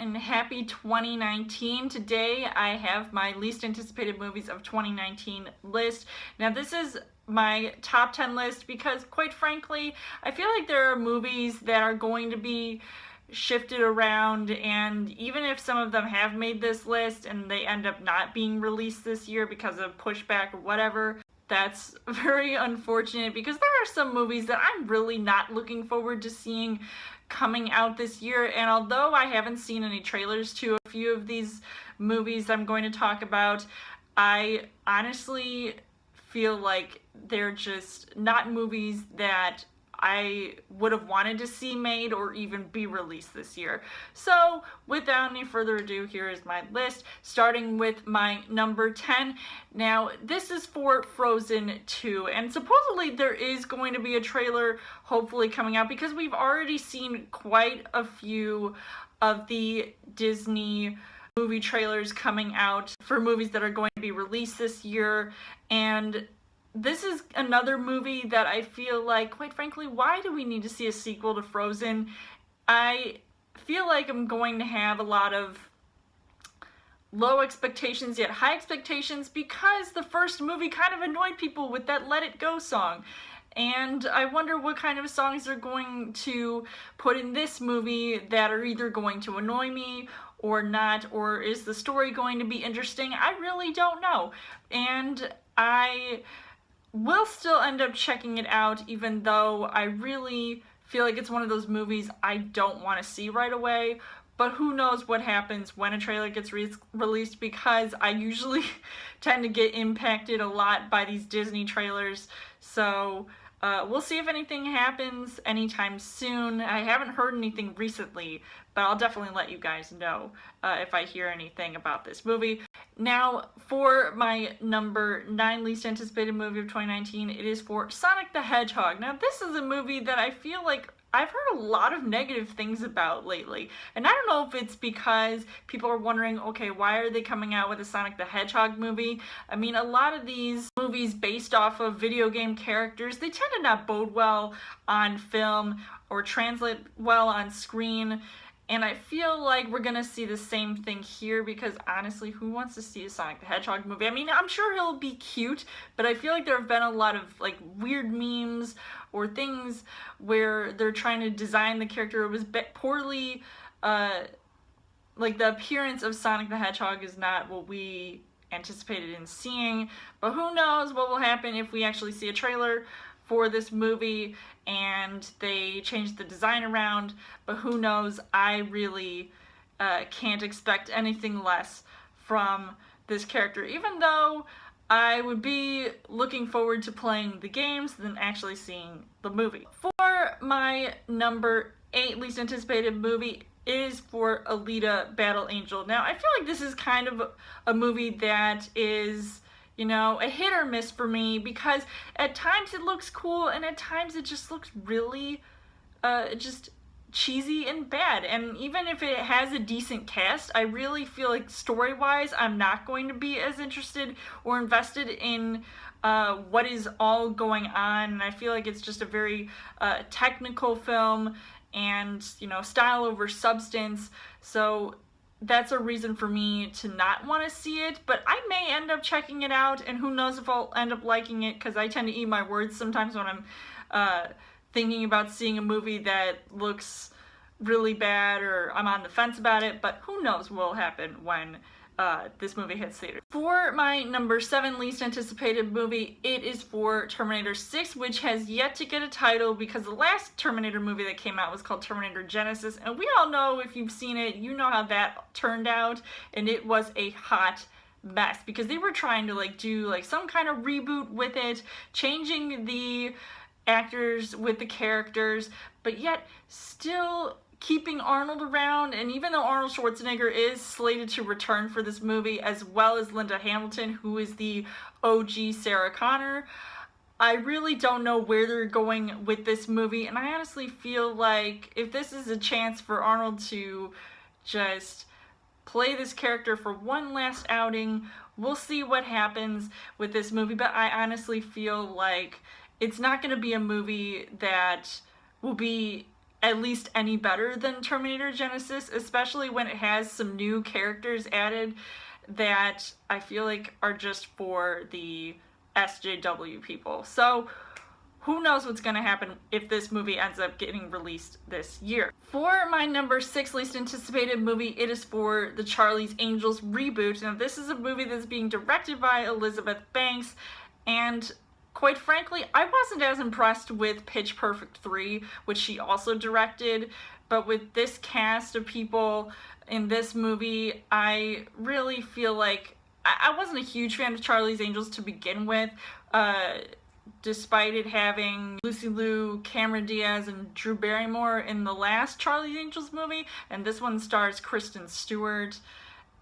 and happy 2019. Today I have my least anticipated movies of 2019 list. Now this is my top 10 list because quite frankly I feel like there are movies that are going to be shifted around, and even if some of them have made this list and they end up not being released this year because of pushback or whatever, that's very unfortunate because there are some movies that I'm really not looking forward to seeing coming out this year. And although I haven't seen any trailers to a few of these movies I'm going to talk about, I honestly feel like they're just not movies that I would have wanted to see made or even be released this year. So without any further ado, here is my list, starting with my number 10. Now this is for Frozen 2, and supposedly there is going to be a trailer hopefully coming out because we've already seen quite a few of the Disney movie trailers coming out for movies that are going to be released this year. And this is another movie that I feel like, quite frankly, why do we need to see a sequel to Frozen? I feel like I'm going to have a lot of low expectations yet high expectations because the first movie kind of annoyed people with that Let It Go song. And I wonder what kind of songs they're going to put in this movie that are either going to annoy me or not, or is the story going to be interesting? I really don't know. And I will still end up checking it out, even though I really feel like it's one of those movies I don't want to see right away. But who knows what happens when a trailer gets released, because I usually tend to get impacted a lot by these Disney trailers. So we'll see if anything happens anytime soon. I haven't heard anything recently, but I'll definitely let you guys know if I hear anything about this movie. Now, for my number 9 least anticipated movie of 2019, it is for Sonic the Hedgehog. Now, this is a movie that I feel like I've heard a lot of negative things about lately. And I don't know if it's because people are wondering, okay, why are they coming out with a Sonic the Hedgehog movie? I mean, a lot of these movies based off of video game characters, they tend to not bode well on film or translate well on screen. And I feel like we're gonna see the same thing here because honestly, who wants to see a Sonic the Hedgehog movie? I mean, I'm sure he'll be cute, but I feel like there have been a lot of like weird memes or things where they're trying to design the character. It was poorly, like the appearance of Sonic the Hedgehog is not what we anticipated in seeing, but who knows what will happen if we actually see a trailer for this movie and they change the design around. But who knows, I really can't expect anything less from this character, even though I would be looking forward to playing the games than actually seeing the movie. For my number 8 least anticipated movie is for Alita Battle Angel. Now I feel like this is kind of a movie that is, you know, a hit or miss for me because at times it looks cool and at times it just looks really just cheesy and bad. And even if it has a decent cast, I really feel like story-wise I'm not going to be as interested or invested in what is all going on. And I feel like it's just a very technical film and, you know, style over substance. So that's a reason for me to not want to see it, but I may end up checking it out, and who knows if I'll end up liking it, because I tend to eat my words sometimes when I'm thinking about seeing a movie that looks really bad or I'm on the fence about it. But who knows what will happen when this movie hits theaters. For my number 7 least anticipated movie, it is for Terminator 6, which has yet to get a title because the last Terminator movie that came out was called Terminator Genisys, and we all know, if you've seen it, you know how that turned out, and it was a hot mess because they were trying to like do like some kind of reboot with it, changing the actors with the characters, but yet still keeping Arnold around. And even though Arnold Schwarzenegger is slated to return for this movie, as well as Linda Hamilton, who is the OG Sarah Connor, I really don't know where they're going with this movie. And I honestly feel like if this is a chance for Arnold to just play this character for one last outing, we'll see what happens with this movie. But I honestly feel like it's not going to be a movie that will be at least any better than Terminator Genisys, especially when it has some new characters added that I feel like are just for the SJW people. So who knows what's going to happen if this movie ends up getting released this year. For my number 6 least anticipated movie, it is for the Charlie's Angels reboot. Now this is a movie that's being directed by Elizabeth Banks, and quite frankly, I wasn't as impressed with Pitch Perfect 3, which she also directed, but with this cast of people in this movie, I really feel like I wasn't a huge fan of Charlie's Angels to begin with, despite it having Lucy Liu, Cameron Diaz, and Drew Barrymore in the last Charlie's Angels movie, and this one stars Kristen Stewart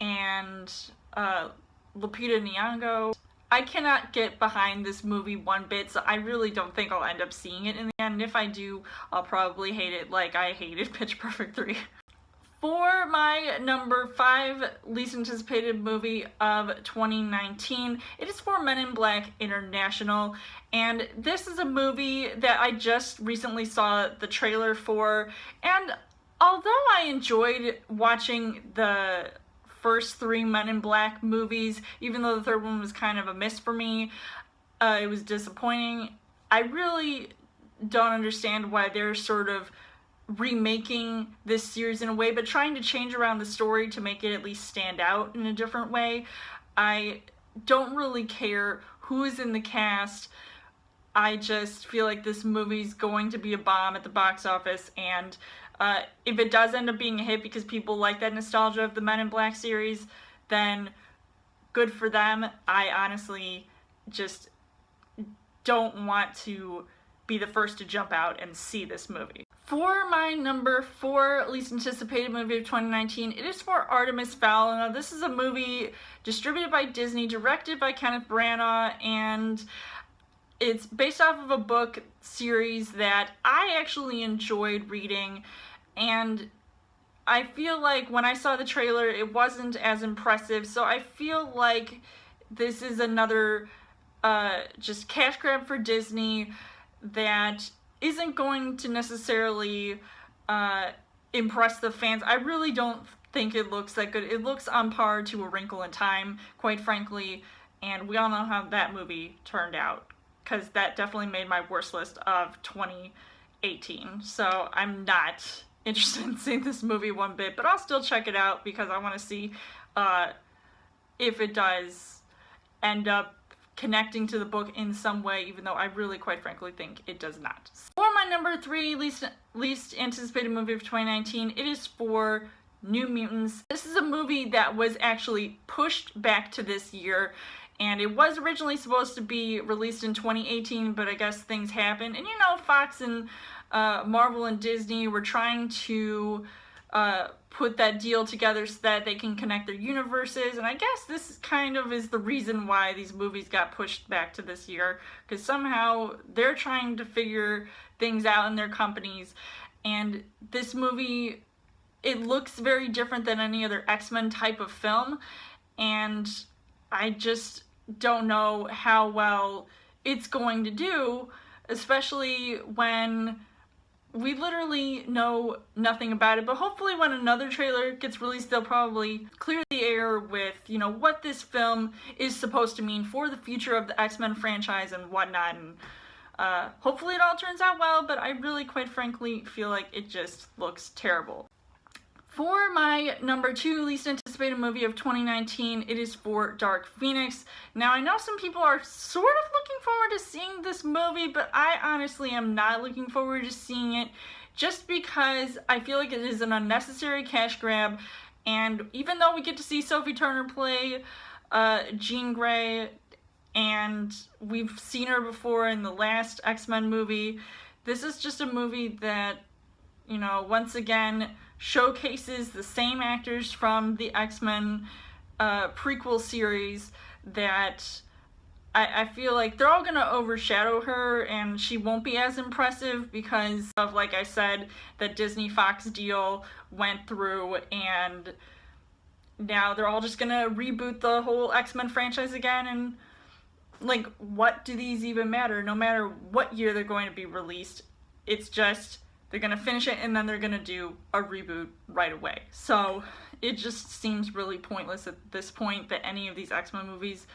and Lupita Nyong'o. I cannot get behind this movie one bit, so I really don't think I'll end up seeing it in the end. If I do, I'll probably hate it like I hated Pitch Perfect 3. For my number 5 least anticipated movie of 2019, it is for Men in Black International, and this is a movie that I just recently saw the trailer for, and although I enjoyed watching the first 3 Men in Black movies, even though the third one was kind of a miss for me, it was disappointing. I really don't understand why they're sort of remaking this series in a way, but trying to change around the story to make it at least stand out in a different way. I don't really care who is in the cast. I just feel like this movie's going to be a bomb at the box office, and if it does end up being a hit because people like that nostalgia of the Men in Black series, then good for them. I honestly just don't want to be the first to jump out and see this movie. For my number 4 least anticipated movie of 2019, it is for Artemis Fowl. Now this is a movie distributed by Disney, directed by Kenneth Branagh, and it's based off of a book series that I actually enjoyed reading, and I feel like when I saw the trailer it wasn't as impressive, so I feel like this is another just cash grab for Disney that isn't going to necessarily impress the fans. I really don't think it looks that good. It looks on par to A Wrinkle in Time, quite frankly, and we all know how that movie turned out, because that definitely made my worst list of 2018. So I'm not interested in seeing this movie one bit, but I'll still check it out because I want to see if it does end up connecting to the book in some way, even though I really, quite frankly, think it does not. For my number 3 least anticipated movie of 2019, it is for New Mutants. This is a movie that was actually pushed back to this year, and it was originally supposed to be released in 2018, but I guess things happened. And you know, Fox and Marvel and Disney were trying to put that deal together so that they can connect their universes, and I guess this kind of is the reason why these movies got pushed back to this year, because somehow they're trying to figure things out in their companies, and this movie, it looks very different than any other X-Men type of film, and I just don't know how well it's going to do, especially when we literally know nothing about it. But hopefully when another trailer gets released, they'll probably clear the air with, you know, what this film is supposed to mean for the future of the X-Men franchise and whatnot. And hopefully it all turns out well, but I really, quite frankly, feel like it just looks terrible. For my number 2 least anticipated movie of 2019, it is for Dark Phoenix. Now, I know some people are sort of looking forward to seeing this movie, but I honestly am not looking forward to seeing it, just because I feel like it is an unnecessary cash grab, and even though we get to see Sophie Turner play Jean Grey, and we've seen her before in the last X-Men movie, this is just a movie that, you know, once again showcases the same actors from the X-Men prequel series that I feel like they're all going to overshadow her, and she won't be as impressive because of, like I said, the Disney-Fox deal went through, and now they're all just going to reboot the whole X-Men franchise again, and like, what do these even matter? No matter what year they're going to be released, it's just they're gonna finish it and then they're gonna do a reboot right away. So it just seems really pointless at this point that any of these X-Men movies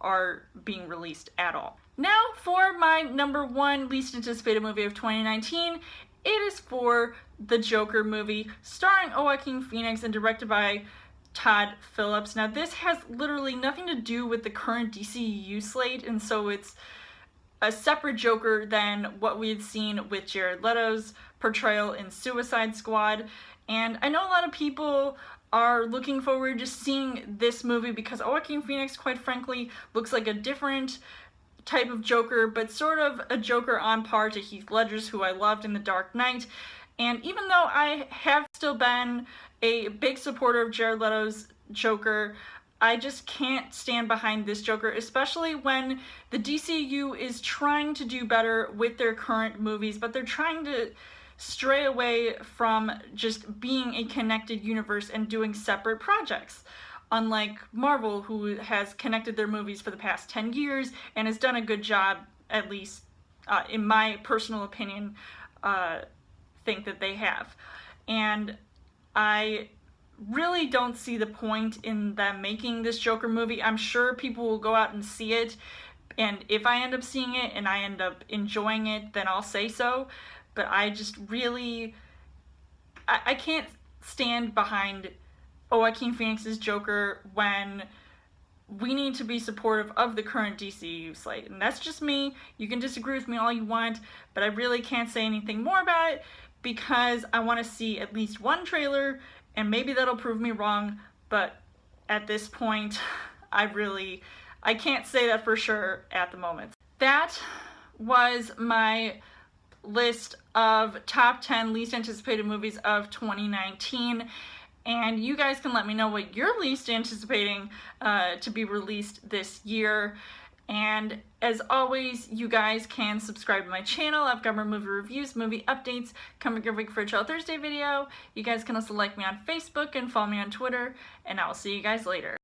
are being released at all. Now for my number one least anticipated movie of 2019, it is for the Joker movie, starring Joaquin Phoenix and directed by Todd Phillips. Now this has literally nothing to do with the current DCEU slate, and so it's a separate Joker than what we had seen with Jared Leto's portrayal in Suicide Squad. And I know a lot of people are looking forward to seeing this movie because Joaquin Phoenix, quite frankly, looks like a different type of Joker, but sort of a Joker on par to Heath Ledger's, who I loved in The Dark Knight. And even though I have still been a big supporter of Jared Leto's Joker, I just can't stand behind this Joker, especially when the DCU is trying to do better with their current movies, but they're trying to stray away from just being a connected universe and doing separate projects. Unlike Marvel, who has connected their movies for the past 10 years and has done a good job, at least in my personal opinion, think that they have. And I really don't see the point in them making this Joker movie. I'm sure people will go out and see it, and if I end up seeing it and I end up enjoying it, then I'll say so. But I just really, I can't stand behind Joaquin Phoenix's Joker when we need to be supportive of the current DCU slate. And that's just me. You can disagree with me all you want, but I really can't say anything more about it because I want to see at least one trailer, and maybe that'll prove me wrong, but at this point, I can't say that for sure at the moment. That was my list of top 10 least anticipated movies of 2019. And you guys can let me know what you're least anticipating to be released this year. And as always, you guys can subscribe to my channel. I've got more movie reviews, movie updates coming every week for a Chill Thursday video. You guys can also like me on Facebook and follow me on Twitter. And I will see you guys later.